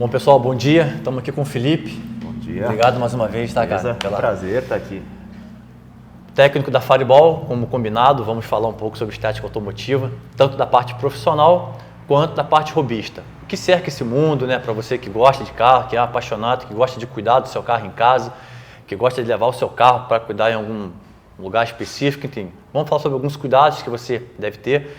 Bom, pessoal, bom dia. Estamos aqui com o Felipe. Bom dia. Obrigado mais uma vez, tá, cara? É um prazer estar aqui. Técnico da Fireball, como combinado, vamos falar um pouco sobre estética automotiva, tanto da parte profissional quanto da parte robista. O que cerca esse mundo, né, para você que gosta de carro, que é apaixonado, que gosta de cuidar do seu carro em casa, que gosta de levar o seu carro para cuidar em algum lugar específico, enfim. Vamos falar sobre alguns cuidados que você deve ter.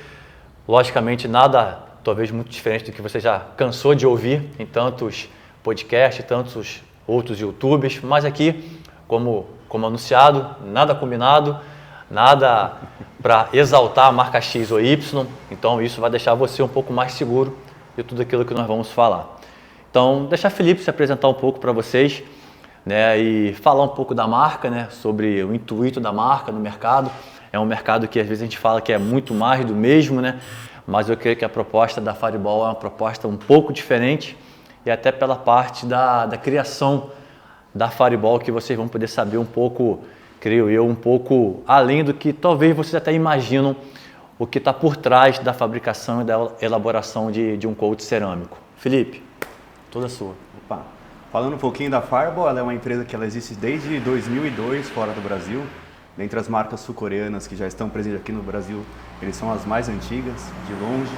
Logicamente, nada talvez muito diferente do que você já cansou de ouvir em tantos podcasts, tantos outros YouTubers, mas aqui, como anunciado, nada combinado, nada para exaltar a marca X ou Y, então isso vai deixar você um pouco mais seguro de tudo aquilo que nós vamos falar. Então, deixar Felipe se apresentar um pouco para vocês, né, e falar um pouco da marca, né, sobre o intuito da marca no mercado. É um mercado que às vezes a gente fala que é muito mais do mesmo, né, mas eu creio que a proposta da Fireball é uma proposta um pouco diferente e até pela parte da criação da Fireball que vocês vão poder saber um pouco, creio eu, um pouco além do que talvez vocês até imaginam o que está por trás da fabricação e da elaboração de um coat cerâmico. Felipe, toda sua. Opa. Falando um pouquinho da Fireball, ela é uma empresa que ela existe desde 2002 fora do Brasil. Dentre as marcas sul-coreanas que já estão presentes aqui no Brasil, eles são as mais antigas, de longe.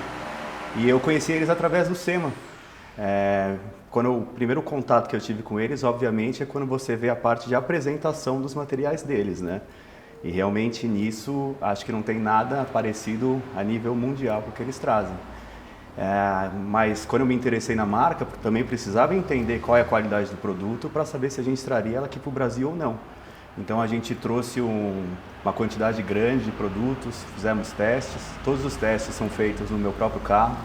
E eu conheci eles através do SEMA. O primeiro contato que eu tive com eles, obviamente, é quando você vê a parte de apresentação dos materiais deles, né? E realmente nisso, acho que não tem nada parecido a nível mundial com o que eles trazem. Mas quando eu me interessei na marca, também precisava entender qual é a qualidade do produto para saber se a gente traria ela aqui para o Brasil ou não. Então a gente trouxe uma quantidade grande de produtos, fizemos testes, todos os testes são feitos no meu próprio carro.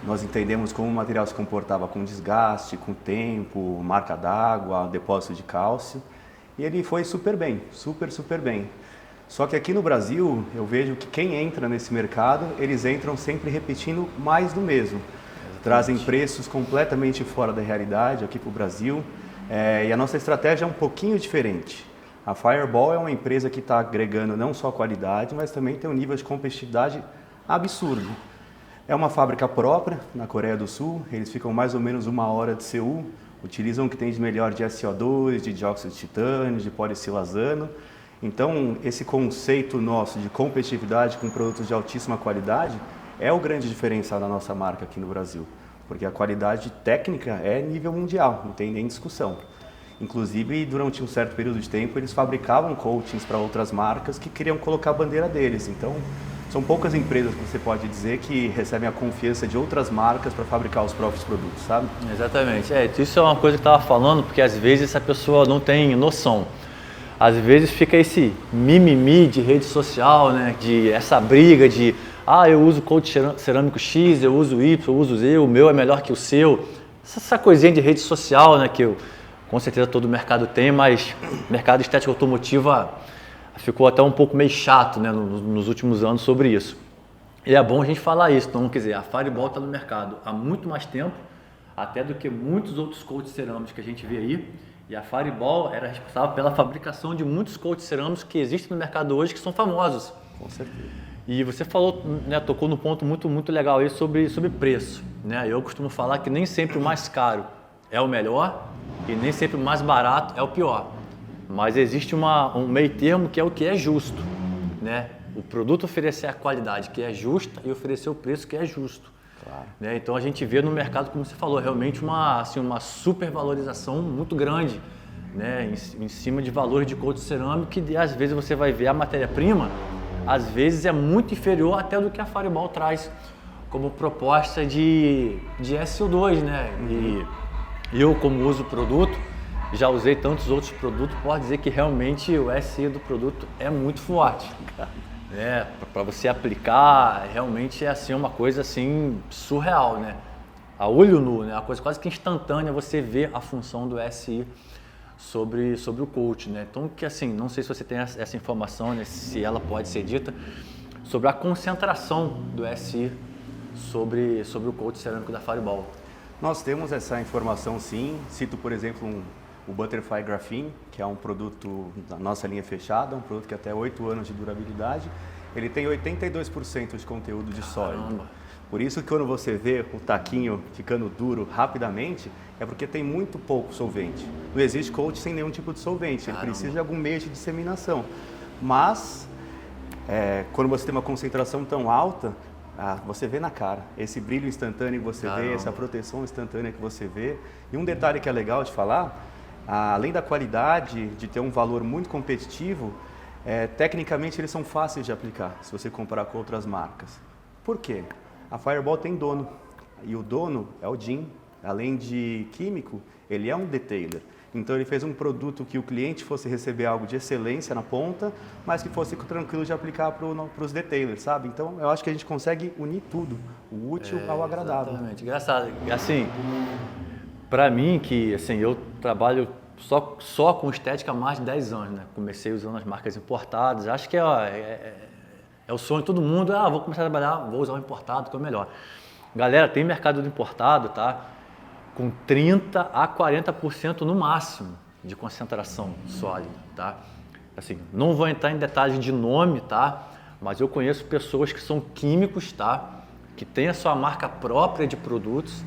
Nós entendemos como o material se comportava com desgaste, com tempo, marca d'água, depósito de cálcio, e ele foi super bem, super bem. Só que aqui no Brasil eu vejo que quem entra nesse mercado, eles entram sempre repetindo mais do mesmo. Exatamente. Trazem preços completamente fora da realidade aqui para o Brasil, e a nossa estratégia é um pouquinho diferente. A Fireball é uma empresa que está agregando não só qualidade, mas também tem um nível de competitividade absurdo. É uma fábrica própria na Coreia do Sul, eles ficam mais ou menos 1 hora de Seul, utilizam o que tem de melhor de SO2, de dióxido de titânio, de polissilazano. Então, esse conceito nosso de competitividade com produtos de altíssima qualidade é o grande diferencial da nossa marca aqui no Brasil, porque a qualidade técnica é nível mundial, não tem nem discussão. Inclusive, durante um certo período de tempo, eles fabricavam coatings para outras marcas que queriam colocar a bandeira deles. Então, são poucas empresas que você pode dizer que recebem a confiança de outras marcas para fabricar os próprios produtos, sabe? Exatamente. Isso é uma coisa que eu estava falando, porque às vezes essa pessoa não tem noção. Às vezes fica esse mimimi de rede social, né? De essa briga de eu uso coat cerâmico X, eu uso Y, eu uso Z, o meu é melhor que o seu. Essa coisinha de rede social, né? Que com certeza todo o mercado tem, mas o mercado de estética automotiva ficou até um pouco meio chato, né, nos últimos anos sobre isso. E é bom a gente falar isso. Então, quer dizer, a Fireball está no mercado há muito mais tempo, até do que muitos outros coats cerâmicos que a gente vê aí. E a Fireball era responsável pela fabricação de muitos coats cerâmicos que existem no mercado hoje, que são famosos. Com certeza. E você falou, né, tocou no ponto muito legal aí sobre preço, né? Eu costumo falar que nem sempre o mais caro é o melhor e nem sempre o mais barato é o pior. Mas existe um meio termo que é o que é justo, né? O produto oferecer a qualidade que é justa e oferecer o preço que é justo. Claro. Né? Então a gente vê no mercado, como você falou, realmente uma supervalorização muito grande, né? Em cima de valores de coat cerâmico, que às vezes você vai ver a matéria-prima, às vezes é muito inferior até do que a Fireball traz como proposta de SO2, né? E eu, como uso o produto, já usei tantos outros produtos, posso dizer que realmente o SI do produto é muito forte. Para você aplicar, realmente é assim, uma coisa assim surreal, né? A olho nu, né? Uma coisa quase que instantânea você vê a função do SI sobre o coat, né? Então, que assim, não sei se você tem essa informação, né? Se ela pode ser dita, sobre a concentração do SI sobre o coat cerâmico da Fireball. Nós temos essa informação sim. Cito, por exemplo, o Butterfly Graphene, que é um produto da nossa linha fechada, um produto que tem até 8 anos de durabilidade. Ele tem 82% de conteúdo de sólido. Por isso que quando você vê o taquinho ficando duro rapidamente, é porque tem muito pouco solvente. Não existe coach sem nenhum tipo de solvente, ele precisa de algum meio de disseminação. Mas, quando você tem uma concentração tão alta, você vê na cara, esse brilho instantâneo que você vê, essa proteção instantânea que você vê. E um detalhe que é legal de falar, além da qualidade, de ter um valor muito competitivo, tecnicamente eles são fáceis de aplicar, se você comparar com outras marcas. Por quê? A Fireball tem dono, e o dono é o Jim. Além de químico, ele é um detailer. Então ele fez um produto que o cliente fosse receber algo de excelência na ponta, mas que fosse tranquilo de aplicar para os detailers, sabe? Então eu acho que a gente consegue unir tudo, o útil ao agradável. Exatamente, engraçado. Assim, para mim, que assim, eu trabalho só com estética há mais de 10 anos, né? Comecei usando as marcas importadas, acho que é o sonho de todo mundo, vou começar a trabalhar, vou usar o importado, que é o melhor. Galera, tem mercado do importado, tá? Com 30% a 40% no máximo de concentração sólida, tá? Assim, não vou entrar em detalhes de nome, tá? Mas eu conheço pessoas que são químicos, tá? Que têm a sua marca própria de produtos,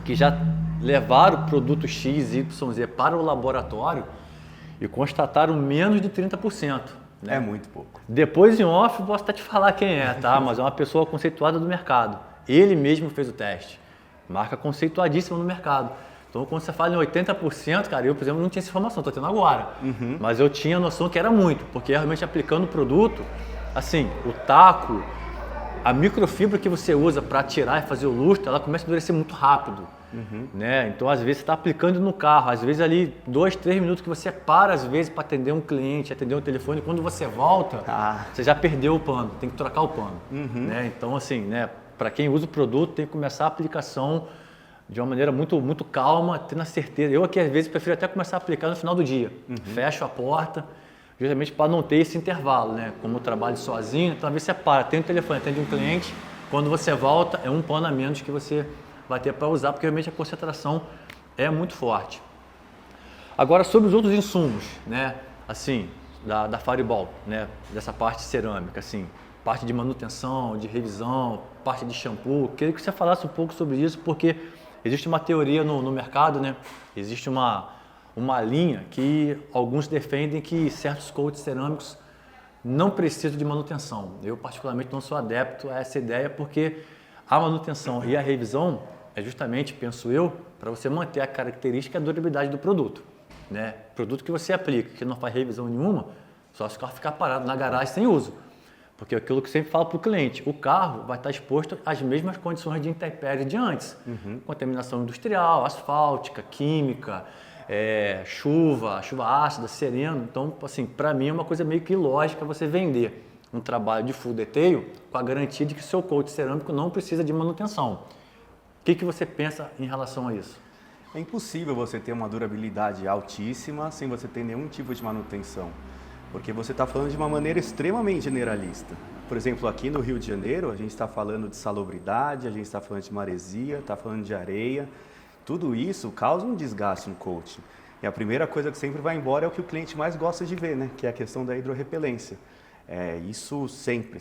que já levaram o produto X, Y, Z para o laboratório e constataram menos de 30%. Né? É muito pouco. Depois em off eu posso até te falar quem é, tá? Mas é uma pessoa conceituada do mercado. Ele mesmo fez o teste. Marca conceituadíssima no mercado. Então quando você fala em 80%, cara, eu, por exemplo, não tinha essa informação, estou tendo agora. Mas eu tinha a noção que era muito, porque realmente aplicando o produto, assim, o taco, a microfibra que você usa para tirar e fazer o lustre, ela começa a endurecer muito rápido. Né? Então, às vezes, você está aplicando no carro, às vezes ali 2, 3 minutos que você para, às vezes, para atender um cliente, atender um telefone, quando você volta, você já perdeu o pano, tem que trocar o pano. Né? Então, assim, né, para quem usa o produto, tem que começar a aplicação de uma maneira muito, muito calma, tendo a certeza. Eu aqui, às vezes, prefiro até começar a aplicar no final do dia. Fecho a porta, justamente para não ter esse intervalo, né? Como eu trabalho sozinho, então, às vezes, você para, tem um telefone, atende um cliente, quando você volta, é um pano a menos que você vai ter para usar, porque realmente a concentração é muito forte. Agora, sobre os outros insumos, né, assim, da Fireball, né, dessa parte cerâmica, assim, parte de manutenção, de revisão, parte de shampoo, queria que você falasse um pouco sobre isso, porque existe uma teoria no mercado, né, existe uma linha que alguns defendem que certos coats cerâmicos não precisam de manutenção. Eu, particularmente, não sou adepto a essa ideia, porque a manutenção e a revisão é justamente, penso eu, para você manter a característica e a durabilidade do produto. Né? Produto que você aplica, que não faz revisão nenhuma, só se o carro ficar parado na garagem sem uso. Porque é aquilo que eu sempre falo para o cliente, o carro vai estar exposto às mesmas condições de intempérie de antes. Contaminação industrial, asfáltica, química, chuva ácida, sereno. Então, assim, para mim é uma coisa meio que ilógica você vender um trabalho de full detail com a garantia de que o seu coat cerâmico não precisa de manutenção. O que você pensa em relação a isso? É impossível você ter uma durabilidade altíssima sem você ter nenhum tipo de manutenção, porque você está falando de uma maneira extremamente generalista. Por exemplo, aqui no Rio de Janeiro, a gente está falando de salubridade, a gente está falando de maresia, está falando de areia. Tudo isso causa um desgaste no coat. E a primeira coisa que sempre vai embora é o que o cliente mais gosta de ver, né? Que é a questão da hidrorrepelência. Isso sempre.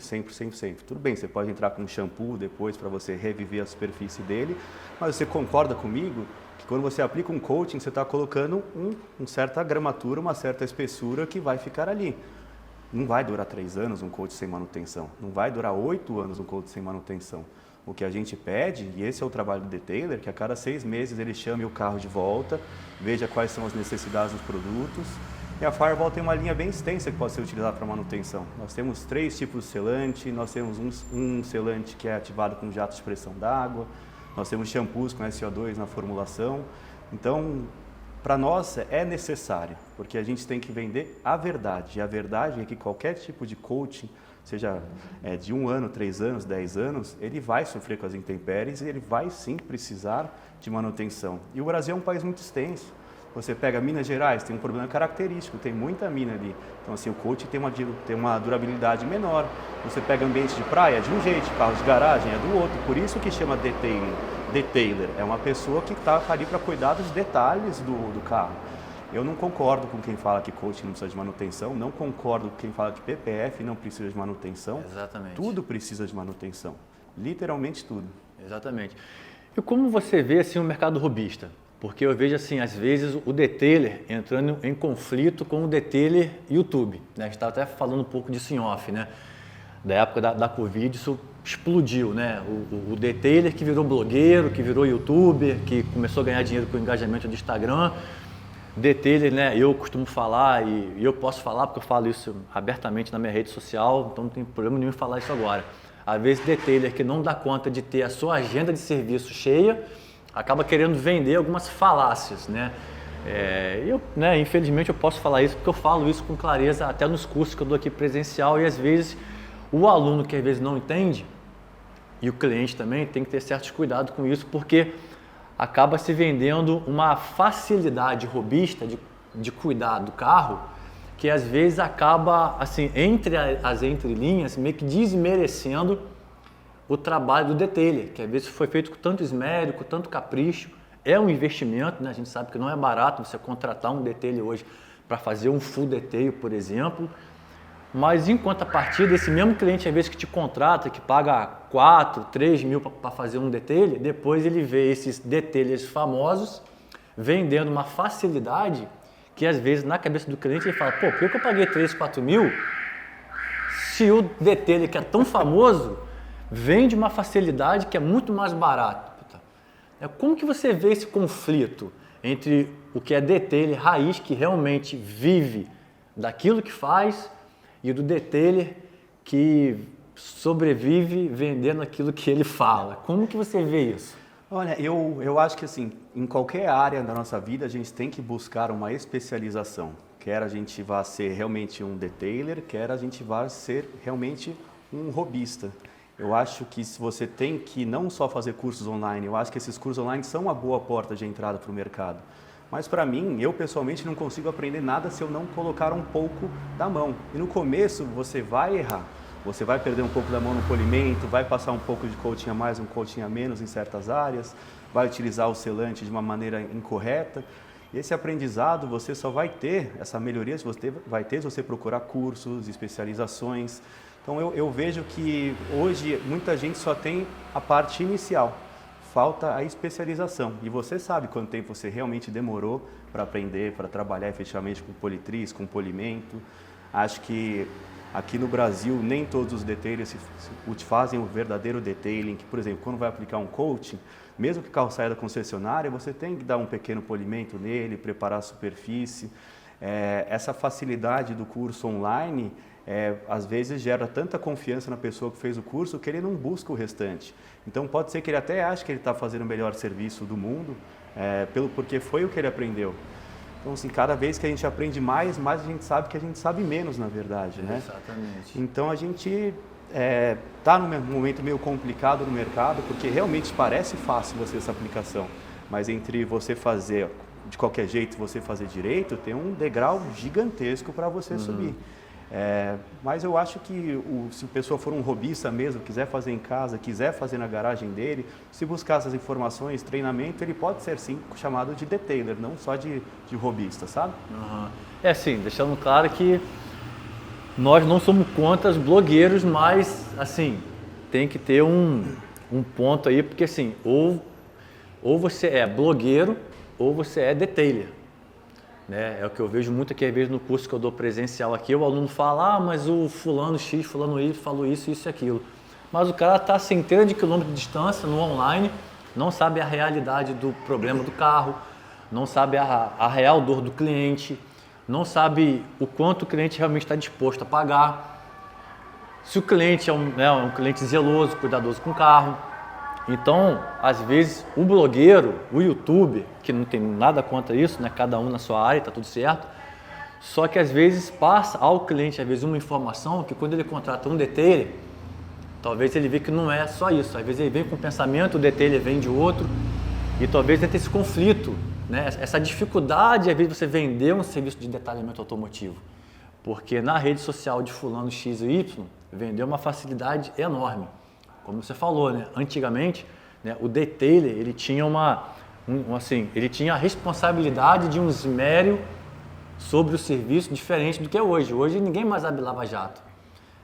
Tudo bem, você pode entrar com um shampoo depois para você reviver a superfície dele, mas você concorda comigo que quando você aplica um coating, você está colocando uma certa gramatura, uma certa espessura que vai ficar ali. Não vai durar 3 anos um coat sem manutenção, não vai durar 8 anos um coat sem manutenção. O que a gente pede, e esse é o trabalho do detailer, que a cada 6 meses ele chame o carro de volta, veja quais são as necessidades dos produtos. E a Fireball tem uma linha bem extensa que pode ser utilizada para manutenção. Nós temos 3 tipos de selante, nós temos um selante que é ativado com jatos de pressão d'água, nós temos shampoos com SO2 na formulação. Então, para nós é necessário, porque a gente tem que vender a verdade. E a verdade é que qualquer tipo de coaching, seja de 1 ano, 3 anos, 10 anos, ele vai sofrer com as intempéries e ele vai sim precisar de manutenção. E o Brasil é um país muito extenso. Você pega Minas Gerais, tem um problema característico, tem muita mina ali. Então, assim, o coach tem uma durabilidade menor. Você pega ambiente de praia, é de um jeito, carro de garagem é do outro. Por isso que chama detailer. Detailer é uma pessoa que está ali para cuidar dos detalhes do carro. Eu não concordo com quem fala que coach não precisa de manutenção, não concordo com quem fala que PPF não precisa de manutenção. Exatamente. Tudo precisa de manutenção. literalmente tudo. Exatamente. E como você vê assim o mercado robista? Porque eu vejo assim, às vezes o detailer entrando em conflito com o detailer YouTube, né? A gente estava até falando um pouco disso em off, né? Da época da Covid, isso explodiu, né? O detailer que virou blogueiro, que virou youtuber, que começou a ganhar dinheiro com o engajamento do Instagram. Detailer, né? Eu costumo falar e eu posso falar porque eu falo isso abertamente na minha rede social, então não tem problema nenhum em falar isso agora. Às vezes, detailer que não dá conta de ter a sua agenda de serviço cheia, acaba querendo vender algumas falácias, né? Infelizmente eu posso falar isso porque eu falo isso com clareza até nos cursos que eu dou aqui presencial e às vezes o aluno que às vezes não entende e o cliente também tem que ter certos cuidados com isso porque acaba se vendendo uma facilidade robista de cuidar do carro que às vezes acaba assim entre as entrelinhas meio que desmerecendo o trabalho do detailer, que às vezes foi feito com tanto esmero, com tanto capricho, é um investimento, né? A gente sabe que não é barato você contratar um detailer hoje para fazer um full detail, por exemplo, mas em contrapartida, esse mesmo cliente às vezes que te contrata, que paga 4, 3 mil para fazer um detailer, depois ele vê esses detailers famosos vendendo uma facilidade que às vezes na cabeça do cliente ele fala, pô, por que eu paguei 3, 4 mil se o detailer que é tão famoso vende uma facilidade que é muito mais barato. Como que você vê esse conflito entre o que é detailer raiz, que realmente vive daquilo que faz, e do detailer que sobrevive vendendo aquilo que ele fala? Como que você vê isso? Olha, eu acho que assim, em qualquer área da nossa vida a gente tem que buscar uma especialização. Quer a gente vá ser realmente um detailer, quer a gente vá ser realmente um robista. Eu acho que se você tem que não só fazer cursos online, eu acho que esses cursos online são uma boa porta de entrada para o mercado. Mas para mim, eu pessoalmente não consigo aprender nada se eu não colocar um pouco da mão. E no começo você vai errar, você vai perder um pouco da mão no polimento, vai passar um pouco de coating a mais, um coating a menos em certas áreas, vai utilizar o selante de uma maneira incorreta. E esse aprendizado você só vai ter, essa melhoria você vai ter se você procurar cursos, especializações. Então eu vejo que hoje muita gente só tem a parte inicial, falta a especialização. E você sabe quanto tempo você realmente demorou para aprender, para trabalhar efetivamente com politriz, com polimento. Acho que aqui no Brasil nem todos os detailers fazem o verdadeiro detailing, que, por exemplo, quando vai aplicar um coating, mesmo que o carro saia da concessionária, você tem que dar um pequeno polimento nele, preparar a superfície. Essa facilidade do curso online às vezes gera tanta confiança na pessoa que fez o curso que ele não busca o restante. Então pode ser que ele até ache que ele está fazendo o melhor serviço do mundo, porque foi o que ele aprendeu. Então assim, cada vez que a gente aprende mais a gente sabe que a gente sabe menos, na verdade, né? Exatamente. Então a gente está num momento meio complicado no mercado, porque realmente parece fácil você essa aplicação, mas entre você fazer de qualquer jeito, você fazer direito, tem um degrau gigantesco para você subir. Mas eu acho que se a pessoa for um robista mesmo, quiser fazer em casa, quiser fazer na garagem dele, se buscar essas informações, treinamento, ele pode ser sim chamado de detailer, não só de robista, sabe? Sim, deixando claro que nós não somos contra os blogueiros, mas assim, tem que ter um ponto aí, porque assim, ou você é blogueiro ou você é detailer. Né? É o que eu vejo muito aqui, às vezes, no curso que eu dou presencial aqui, o aluno fala, mas o fulano X, fulano Y falou isso, isso e aquilo. Mas o cara está a centenas de quilômetros de distância no online, não sabe a realidade do problema do carro, não sabe a real dor do cliente, não sabe o quanto o cliente realmente está disposto a pagar. Se o cliente é um cliente zeloso, cuidadoso com o carro. Então, às vezes, o blogueiro, o youtuber, que não tem nada contra isso, né? Cada um na sua área, está tudo certo, só que às vezes passa ao cliente, às vezes, uma informação que quando ele contrata um detailer, talvez ele vê que não é só isso. Às vezes ele vem com um pensamento, o detailer vem de outro, e talvez entre esse conflito, né? Essa dificuldade, às vezes, você vender um serviço de detalhamento automotivo. Porque na rede social de fulano X e Y, vendeu uma facilidade enorme. Como você falou, né? Antigamente, né, o detailer ele tinha ele tinha a responsabilidade de um esmero sobre o serviço diferente do que é hoje. Hoje ninguém mais abre lava-jato.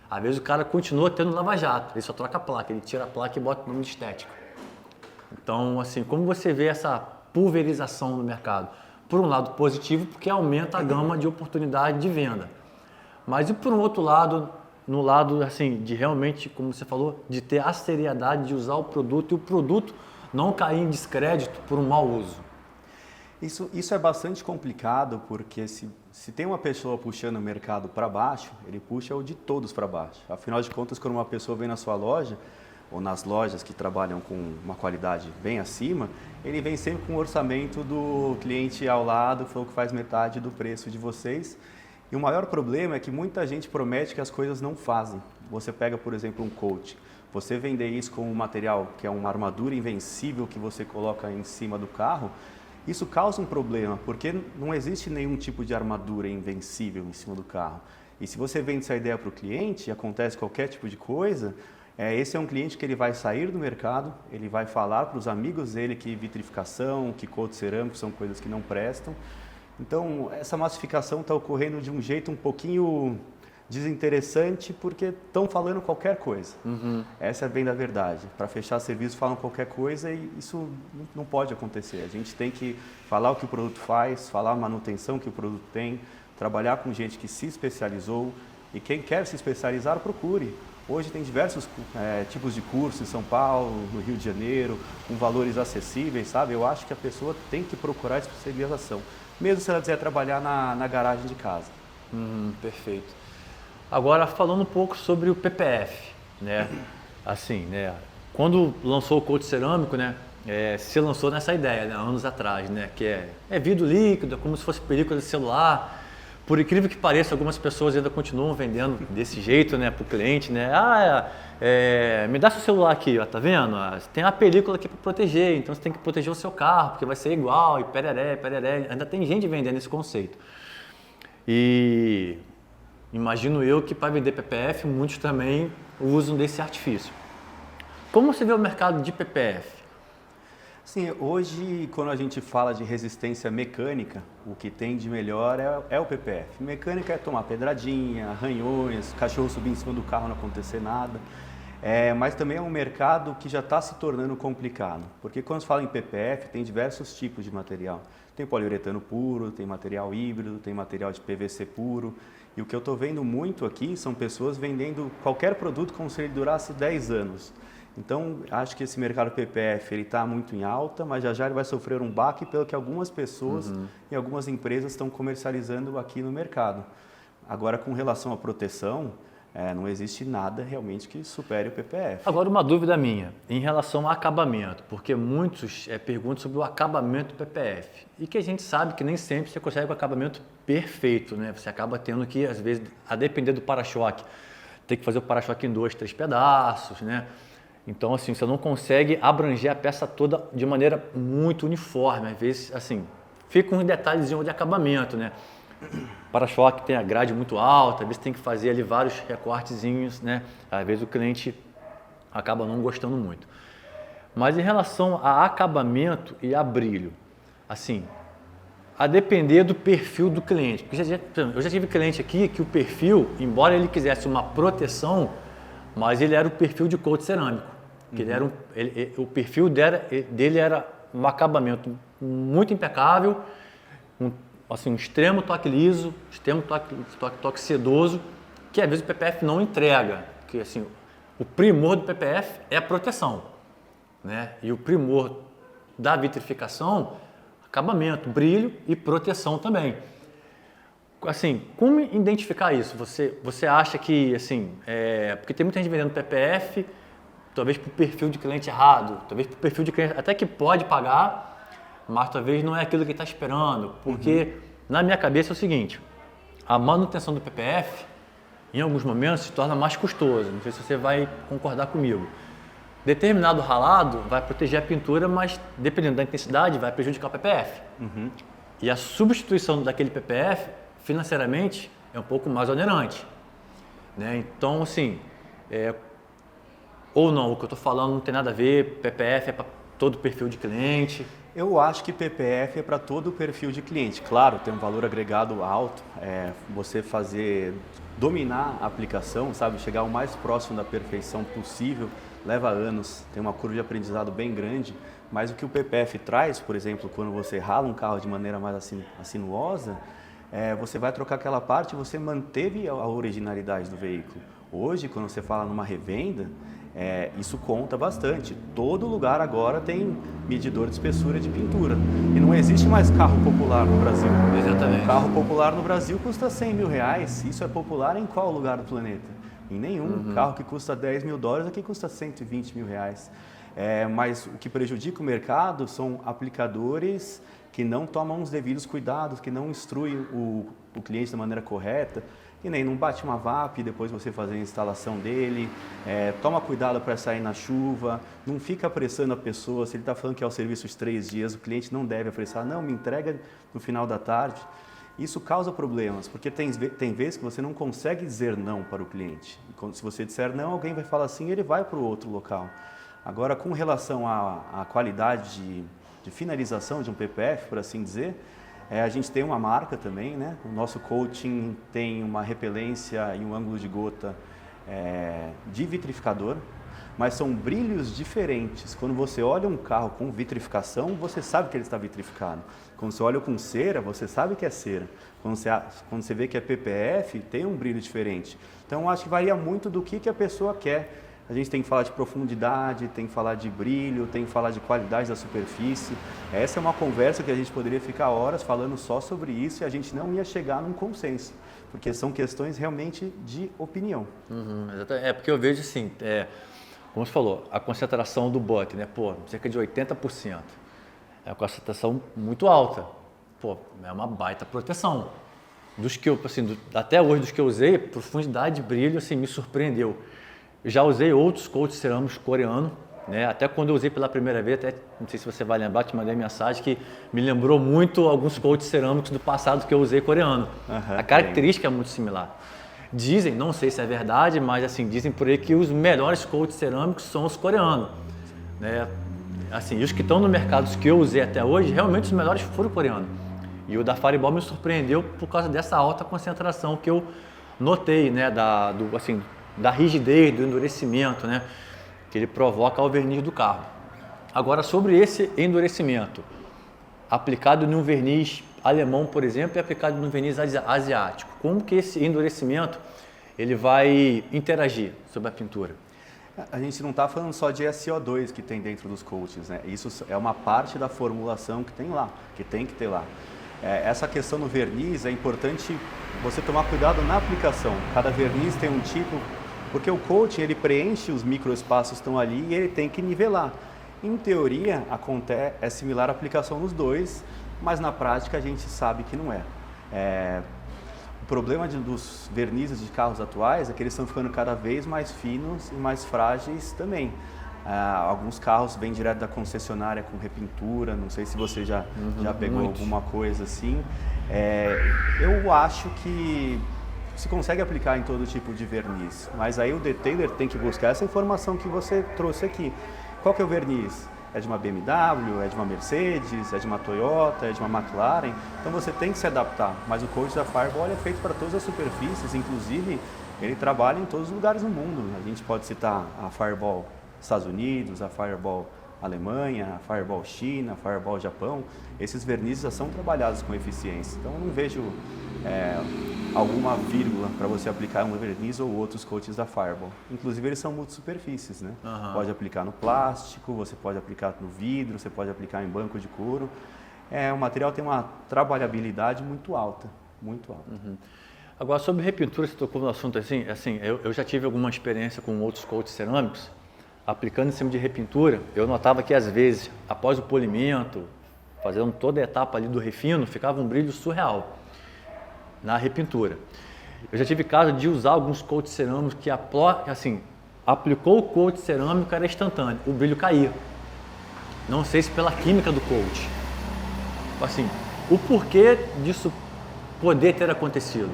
Às vezes o cara continua tendo lava-jato, ele só troca a placa, ele tira a placa e bota o nome de estética. Então, assim, como você vê essa pulverização no mercado? Por um lado positivo, porque aumenta a gama de oportunidade de venda. Mas e por um outro lado, no lado assim, de realmente, como você falou, de ter a seriedade de usar o produto e o produto não cair em descrédito por um mau uso? Isso é bastante complicado, porque se tem uma pessoa puxando o mercado para baixo, ele puxa o de todos para baixo. Afinal de contas, quando uma pessoa vem na sua loja, ou nas lojas que trabalham com uma qualidade bem acima, ele vem sempre com o orçamento do cliente ao lado, falou que faz metade do preço de vocês. E o maior problema é que muita gente promete que as coisas não fazem. Você pega, por exemplo, um coach, você vender isso com um material que é uma armadura invencível que você coloca em cima do carro, isso causa um problema, porque não existe nenhum tipo de armadura invencível em cima do carro. E se você vende essa ideia para o cliente e acontece qualquer tipo de coisa, esse é um cliente que ele vai sair do mercado, ele vai falar para os amigos dele que vitrificação, que coato cerâmico são coisas que não prestam. Então, essa massificação está ocorrendo de um jeito um pouquinho desinteressante, porque estão falando qualquer coisa. Essa é bem da verdade. Para fechar serviço, falam qualquer coisa e isso não pode acontecer. A gente tem que falar o que o produto faz, falar a manutenção que o produto tem, trabalhar com gente que se especializou e quem quer se especializar, procure. Hoje tem diversos tipos de cursos em São Paulo, no Rio de Janeiro, com valores acessíveis, sabe? Eu acho que a pessoa tem que procurar especialização, mesmo se ela quiser trabalhar na garagem de casa. Perfeito. Agora, falando um pouco sobre o PPF, né? Assim, né? Quando lançou o coato cerâmico, né? Se lançou nessa ideia, né? Anos atrás, né? Que é vidro líquido, é como se fosse película de celular. Por incrível que pareça, algumas pessoas ainda continuam vendendo desse jeito, né? Para o cliente, né? Me dá seu celular aqui, ó, tá vendo? Tem a película aqui para proteger, então você tem que proteger o seu carro, porque vai ser igual, e pereré, pereré. Ainda tem gente vendendo esse conceito. E imagino eu que para vender PPF, muitos também usam desse artifício. Como você vê o mercado de PPF? Sim, hoje, quando a gente fala de resistência mecânica, o que tem de melhor é o PPF. Mecânica é tomar pedradinha, arranhões, cachorro subir em cima do carro não acontecer nada. Mas também é um mercado que já está se tornando complicado, porque quando se fala em PPF, tem diversos tipos de material. Tem poliuretano puro, tem material híbrido, tem material de PVC puro. E o que eu estou vendo muito aqui são pessoas vendendo qualquer produto como se ele durasse 10 anos. Então, acho que esse mercado PPF está muito em alta, mas já ele vai sofrer um baque pelo que algumas pessoas e algumas empresas estão comercializando aqui no mercado. Agora, com relação à proteção, não existe nada realmente que supere o PPF. Agora, uma dúvida minha, em relação ao acabamento, porque muitos perguntam sobre o acabamento do PPF, e que a gente sabe que nem sempre você consegue o acabamento perfeito, né? Você acaba tendo que, às vezes, a depender do para-choque, ter que fazer o para-choque em 2, 3 pedaços, né? Então, assim, você não consegue abranger a peça toda de maneira muito uniforme. Às vezes, assim, fica uns detalhezinhos de acabamento, né? Para-choque tem a grade muito alta, às vezes tem que fazer ali vários recortezinhos, né? Às vezes o cliente acaba não gostando muito. Mas em relação a acabamento e a brilho, assim, a depender do perfil do cliente. Porque eu já tive cliente aqui que o perfil, embora ele quisesse uma proteção, mas ele era o perfil de coato cerâmico. Que o perfil dele era um acabamento muito impecável, um extremo toque liso, extremo toque sedoso, que às vezes o PPF não entrega. Porque assim, o primor do PPF é a proteção, né? E o primor da vitrificação, acabamento, brilho e proteção também. Assim, como identificar isso? Você acha que, assim, porque tem muita gente vendendo PPF, talvez para o perfil de cliente errado, talvez para o perfil de cliente até que pode pagar, mas talvez não é aquilo que ele está esperando, porque na minha cabeça é o seguinte, a manutenção do PPF, em alguns momentos, se torna mais custosa, não sei se você vai concordar comigo. Determinado ralado vai proteger a pintura, mas dependendo da intensidade vai prejudicar o PPF. E a substituição daquele PPF, financeiramente, é um pouco mais onerante, né? Então, assim, ou não, o que eu estou falando não tem nada a ver, PPF é para todo perfil de cliente. Eu acho que PPF é para todo o perfil de cliente. Claro, tem um valor agregado alto, você dominar a aplicação, sabe, chegar o mais próximo da perfeição possível, leva anos, tem uma curva de aprendizado bem grande, mas o que o PPF traz, por exemplo, quando você rala um carro de maneira mais sinuosa, você vai trocar aquela parte e você manteve a originalidade do veículo. Hoje, quando você fala numa revenda, isso conta bastante. Todo lugar agora tem medidor de espessura de pintura. E não existe mais carro popular no Brasil. Exatamente. Carro popular no Brasil custa R$100 mil. Isso é popular em qual lugar do planeta? Em nenhum. Carro que custa $10 mil aqui custa R$120 mil. Mas o que prejudica o mercado são aplicadores que não tomam os devidos cuidados, que não instruem o cliente da maneira correta. E nem não bate uma VAP, depois você fazer a instalação dele, toma cuidado para sair na chuva, não fica apressando a pessoa, se ele está falando que é o serviço de 3 dias, o cliente não deve apressar, não, me entrega no final da tarde. Isso causa problemas, porque tem vezes que você não consegue dizer não para o cliente. E se você disser não, alguém vai falar sim e ele vai para o outro local. Agora, com relação à qualidade de finalização de um PPF, por assim dizer, a gente tem uma marca também, né? O nosso coating tem uma repelência e um ângulo de gota de vitrificador, mas são brilhos diferentes. Quando você olha um carro com vitrificação, você sabe que ele está vitrificado. Quando você olha com cera, você sabe que é cera. Quando você vê que é PPF, tem um brilho diferente. Então, eu acho que varia muito do que a pessoa quer. A gente tem que falar de profundidade, tem que falar de brilho, tem que falar de qualidade da superfície. Essa é uma conversa que a gente poderia ficar horas falando só sobre isso e a gente não ia chegar num consenso, porque são questões realmente de opinião. Exatamente. Porque eu vejo assim, como você falou, a concentração do bote, né? Cerca de 80%. É uma concentração muito alta. É uma baita proteção. Dos que eu, assim, até hoje, dos que eu usei, profundidade de brilho, assim, me surpreendeu. Eu já usei outros coats cerâmicos coreanos, né? Até quando eu usei pela primeira vez, até não sei se você vai lembrar, te mandei mensagem que me lembrou muito alguns coats cerâmicos do passado que eu usei coreano. A característica é muito similar. Dizem, não sei se é verdade, mas assim, dizem por aí que os melhores coats cerâmicos são os coreanos, né? Assim, os que estão no mercado, os que eu usei até hoje, realmente os melhores foram coreanos. E o da Fireball me surpreendeu por causa dessa alta concentração que eu notei, né? Da rigidez, do endurecimento, né, que ele provoca ao verniz do carro. Agora, sobre esse endurecimento, aplicado em um verniz alemão, por exemplo, e aplicado no verniz asiático, como que esse endurecimento ele vai interagir sobre a pintura? A gente não está falando só de SO2 que tem dentro dos coatings, né? Isso é uma parte da formulação que tem lá, que tem que ter lá. Essa questão no verniz é importante você tomar cuidado na aplicação. Cada verniz tem um tipo, porque o coating ele preenche os microespaços que estão ali e ele tem que nivelar. Em teoria, é similar à aplicação nos dois, mas na prática a gente sabe que não é. O problema dos vernizes de carros atuais é que eles estão ficando cada vez mais finos e mais frágeis também. Alguns carros vêm direto da concessionária com repintura, não sei se você já pegou alguma coisa assim. Eu acho que se consegue aplicar em todo tipo de verniz, mas aí o detailer tem que buscar essa informação que você trouxe aqui. Qual que é o verniz? É de uma BMW, é de uma Mercedes, é de uma Toyota, é de uma McLaren, então você tem que se adaptar, mas o coat da Fireball é feito para todas as superfícies, inclusive ele trabalha em todos os lugares do mundo. A gente pode citar a Fireball Estados Unidos, a Fireball Alemanha, a Fireball China, a Fireball Japão. Esses vernizes já são trabalhados com eficiência, então eu não vejo alguma vírgula para você aplicar um verniz ou outros coatings da Fireball. Inclusive eles são multisuperfícies, né? Pode aplicar no plástico, você pode aplicar no vidro, você pode aplicar em banco de couro. O material tem uma trabalhabilidade muito alta, muito alta. Agora, sobre repintura, você tocou no assunto assim, eu já tive alguma experiência com outros coats cerâmicos, aplicando em cima de repintura, eu notava que às vezes, após o polimento, fazendo toda a etapa ali do refino, ficava um brilho surreal na repintura. Eu já tive caso de usar alguns coats cerâmicos que aplicou o coat cerâmico, era instantâneo, o brilho caía. Não sei se pela química do coat. Assim, o porquê disso poder ter acontecido?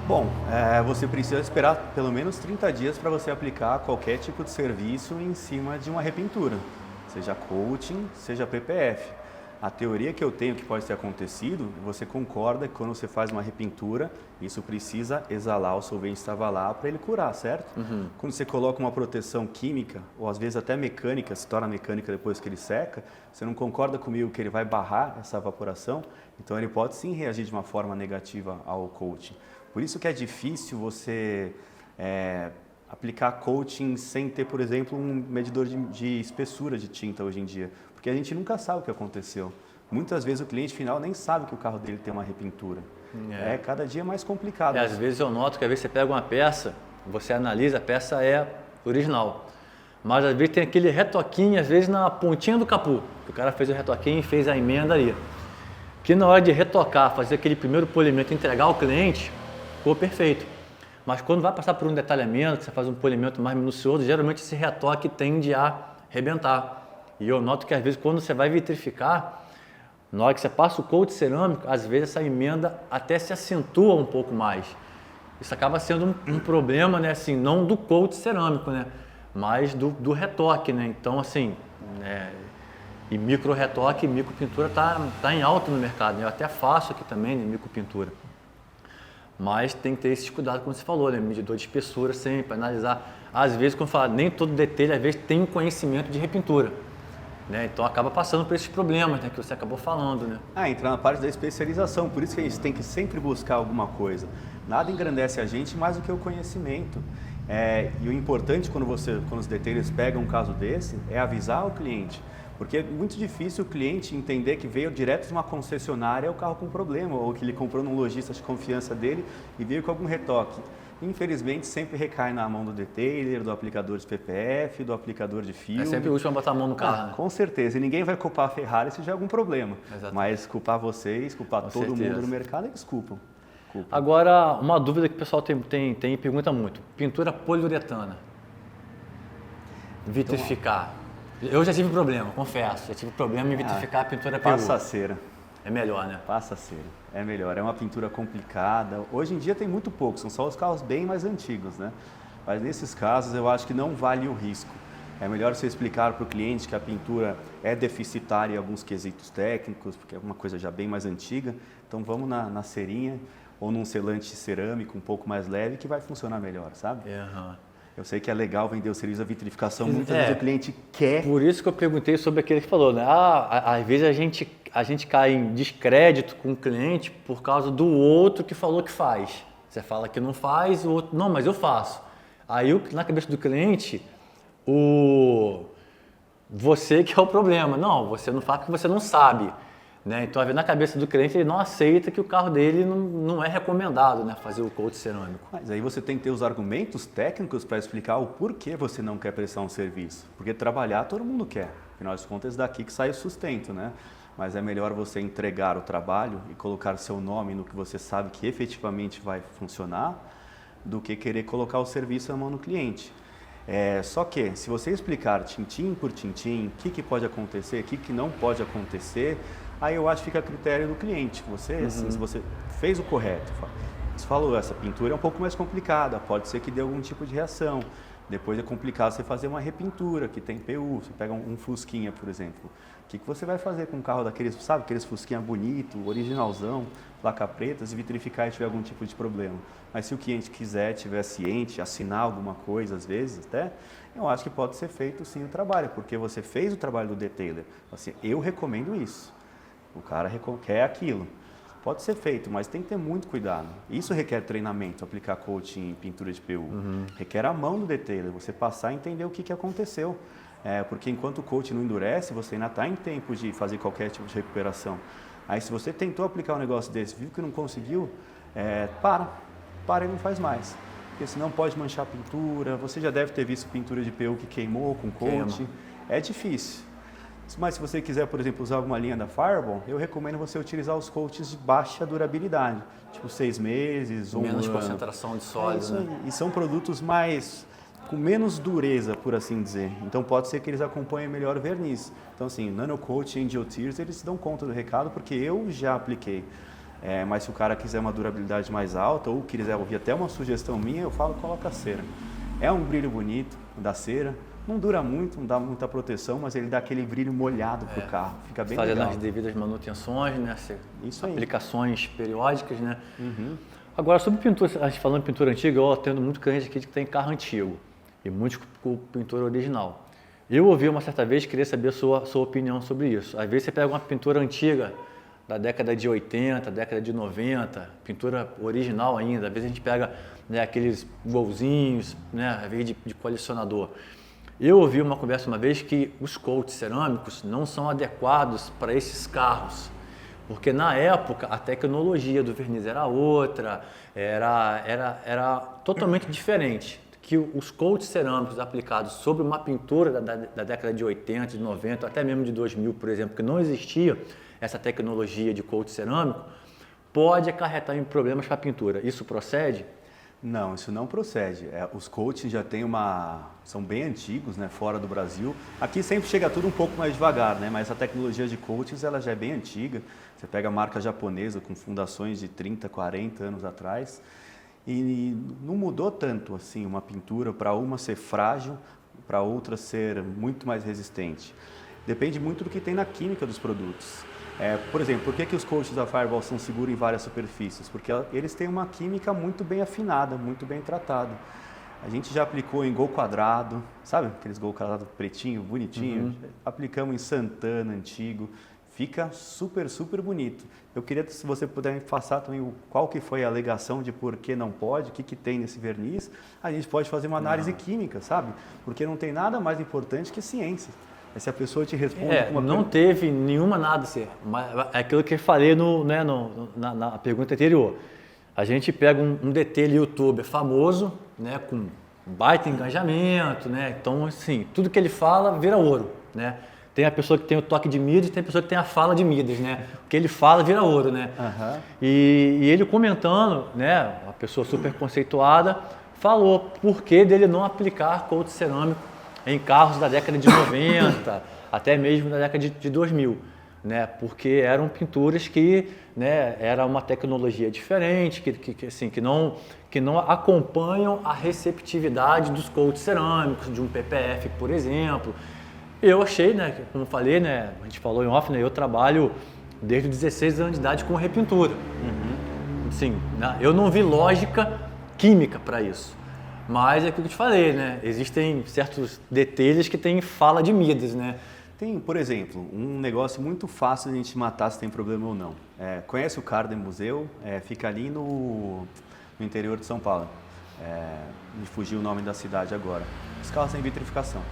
Bom, você precisa esperar pelo menos 30 dias para você aplicar qualquer tipo de serviço em cima de uma repintura, seja coating, seja PPF. A teoria que eu tenho que pode ter acontecido, você concorda que quando você faz uma repintura, isso precisa exalar o solvente que estava lá para ele curar, certo? Quando você coloca uma proteção química, ou às vezes até mecânica, se torna mecânica depois que ele seca, você não concorda comigo que ele vai barrar essa evaporação? Então ele pode sim reagir de uma forma negativa ao coating. Por isso que é difícil você aplicar coating sem ter, por exemplo, um medidor de espessura de tinta hoje em dia. Porque a gente nunca sabe o que aconteceu. Muitas vezes o cliente final nem sabe que o carro dele tem uma repintura. Cada dia mais complicado. Às vezes eu noto que às vezes você pega uma peça, você analisa, a peça é original. Mas às vezes tem aquele retoquinho, às vezes na pontinha do capô. O cara fez o retoquinho e fez a emenda ali. Que na hora de retocar, fazer aquele primeiro polimento e entregar ao cliente, ficou perfeito. Mas quando vai passar por um detalhamento, você faz um polimento mais minucioso, geralmente esse retoque tende a arrebentar. E eu noto que às vezes quando você vai vitrificar, na hora que você passa o coat cerâmico, às vezes essa emenda até se acentua um pouco mais. Isso acaba sendo um problema, né, assim, não do coat cerâmico, né, mas do retoque, né. Então, assim, e micro retoque, micro pintura tá em alta no mercado, né? Eu até faço aqui também, né, micro pintura. Mas tem que ter esse cuidado, como você falou, né, medidor de espessura sempre, analisar. Às vezes, quando fala, nem todo detalhe, às vezes tem um conhecimento de repintura. Né? Então acaba passando por esses problemas, né, que você acabou falando, né? Entra na parte da especialização, por isso que a gente tem que sempre buscar alguma coisa. Nada engrandece a gente mais do que o conhecimento. E o importante quando os detailers pegam um caso desse é avisar o cliente. Porque é muito difícil o cliente entender que veio direto de uma concessionária o carro com problema, ou que ele comprou num lojista de confiança dele e veio com algum retoque. Infelizmente, sempre recai na mão do detailer, do aplicador de PPF, do aplicador de filme. É sempre o último a botar a mão no carro. Né? Com certeza. E ninguém vai culpar a Ferrari se tiver algum problema. Exatamente. Mas culpar vocês, culpar com todo certeza. mundo no mercado, eles culpam. Agora, uma dúvida que o pessoal tem e pergunta muito. Pintura poliuretana. Vitrificar. Eu já tive problema, confesso. Já tive problema em vitrificar a pintura PU. Passa a cera. É melhor, né? Passa a cera. É melhor. É uma pintura complicada. Hoje em dia tem muito pouco, são só os carros bem mais antigos, né? Mas nesses casos eu acho que não vale o risco. É melhor você explicar para o cliente que a pintura é deficitária em alguns quesitos técnicos, porque é uma coisa já bem mais antiga. Então vamos na cerinha ou num selante cerâmico um pouco mais leve que vai funcionar melhor, sabe? Eu sei que é legal vender o serviço da vitrificação, muitas vezes o cliente quer. Por isso que eu perguntei sobre aquele que falou, né? Às vezes a gente cai em descrédito com o cliente por causa do outro que falou que faz. Você fala que não faz, o outro, não, mas eu faço. Aí na cabeça do cliente, você que é o problema. Não, você não faz porque você não sabe. Né? Então, na cabeça do cliente, ele não aceita que o carro dele não é recomendado, né, fazer o coat cerâmico. Mas aí você tem que ter os argumentos técnicos para explicar o porquê você não quer prestar um serviço. Porque trabalhar todo mundo quer. Afinal de contas, daqui que sai o sustento, né? Mas é melhor você entregar o trabalho e colocar seu nome no que você sabe que efetivamente vai funcionar do que querer colocar o serviço na mão do cliente. Só que, se você explicar tintim por tintim, o que pode acontecer, o que não pode acontecer, aí eu acho que fica a critério do cliente. Você, assim, se você fez o correto, você falou, essa pintura é um pouco mais complicada, pode ser que dê algum tipo de reação. Depois é complicado você fazer uma repintura, que tem PU, você pega um Fusquinha, por exemplo. O que você vai fazer com um carro daqueles, sabe, aqueles Fusquinha bonito, originalzão, placa preta, se vitrificar e tiver algum tipo de problema. Mas se o cliente quiser, tiver ciente, assinar alguma coisa, às vezes até, eu acho que pode ser feito sim o trabalho, porque você fez o trabalho do detailer. Assim, eu recomendo isso. O cara quer aquilo. Pode ser feito, mas tem que ter muito cuidado. Isso requer treinamento, aplicar coating em pintura de PU. Requer a mão do detailer, você passar a entender o que aconteceu. Porque enquanto o coating não endurece, você ainda está em tempo de fazer qualquer tipo de recuperação. Aí se você tentou aplicar um negócio desse, viu que não conseguiu, para e não faz mais. Porque senão pode manchar a pintura, você já deve ter visto pintura de PU que queimou com coating. É difícil. Mas se você quiser, por exemplo, usar alguma linha da Fireball, eu recomendo você utilizar os coatings de baixa durabilidade, tipo 6 meses ou menos concentração de sólido, né? E são produtos com menos dureza, por assim dizer. Então pode ser que eles acompanhem melhor o verniz. Então assim, Nano Coat e Angel Tears, eles dão conta do recado porque eu já apliquei. Mas se o cara quiser uma durabilidade mais alta ou quiser ouvir até uma sugestão minha, eu falo, coloca a cera. É um brilho bonito da cera. Não dura muito, não dá muita proteção, mas ele dá aquele brilho molhado pro carro. Fica bem fazendo legal. as devidas manutenções, né? Isso aí. Aplicações periódicas, né? Agora, sobre pintura, a gente falando de pintura antiga, eu atendo muito cliente aqui que tem carro antigo e muitos com pintura original. Eu ouvi uma certa vez, queria saber a sua opinião sobre isso. Às vezes você pega uma pintura antiga da década de 80, década de 90, pintura original ainda, às vezes a gente pega, né, aqueles golzinhos, né, às vezes de colecionador. Eu ouvi uma conversa uma vez que os coats cerâmicos não são adequados para esses carros, porque na época a tecnologia do verniz era outra, era totalmente diferente. Que os coats cerâmicos aplicados sobre uma pintura da década de 80, de 90, até mesmo de 2000, por exemplo, que não existia essa tecnologia de coat cerâmico, pode acarretar em problemas para a pintura. Isso procede? Não, isso não procede. Os coatings já são bem antigos, né, fora do Brasil. Aqui sempre chega tudo um pouco mais devagar, né, mas a tecnologia de coatings ela já é bem antiga. Você pega a marca japonesa com fundações de 30, 40 anos atrás e não mudou tanto assim uma pintura para uma ser frágil, para outra ser muito mais resistente. Depende muito do que tem na química dos produtos. Por exemplo, por que os coatings da Fireball são seguros em várias superfícies? Porque eles têm uma química muito bem afinada, muito bem tratada. A gente já aplicou em Gol quadrado, sabe aqueles Gol quadrado pretinho, bonitinho? Aplicamos em Santana antigo, fica super, super bonito. Eu queria, se você puder me passar também qual que foi a alegação de por que não pode, o que tem nesse verniz, a gente pode fazer uma análise química, sabe? Porque não tem nada mais importante que ciência. Se a pessoa te responde com uma não teve nenhuma nada assim, é aquilo que eu falei na pergunta anterior. A gente pega um DT youtuber famoso, né, com baita engajamento, né, então assim, tudo que ele fala vira ouro, né. Tem a pessoa que tem o toque de Midas e tem a pessoa que tem a fala de Midas, né, o que ele fala vira ouro, né. E ele comentando, né, uma pessoa super conceituada, falou por que dele não aplicar coat cerâmico em carros da década de 90, até mesmo da década de 2000, né? Porque eram pinturas que, né, era uma tecnologia diferente, que não acompanham a receptividade dos coats cerâmicos, de um PPF, por exemplo. Eu achei, né, como eu falei, né, a gente falou em off, né, eu trabalho desde 16 anos de idade com repintura. Assim, né, eu não vi lógica química para isso. Mas é aquilo que eu te falei, né? Existem certos detalhes que têm fala de Midas, né? Tem, por exemplo, um negócio muito fácil de a gente matar se tem problema ou não. Conhece o Carden Museu? Fica ali no interior de São Paulo. Me fugiu o nome da cidade agora. Os carros têm vitrificação.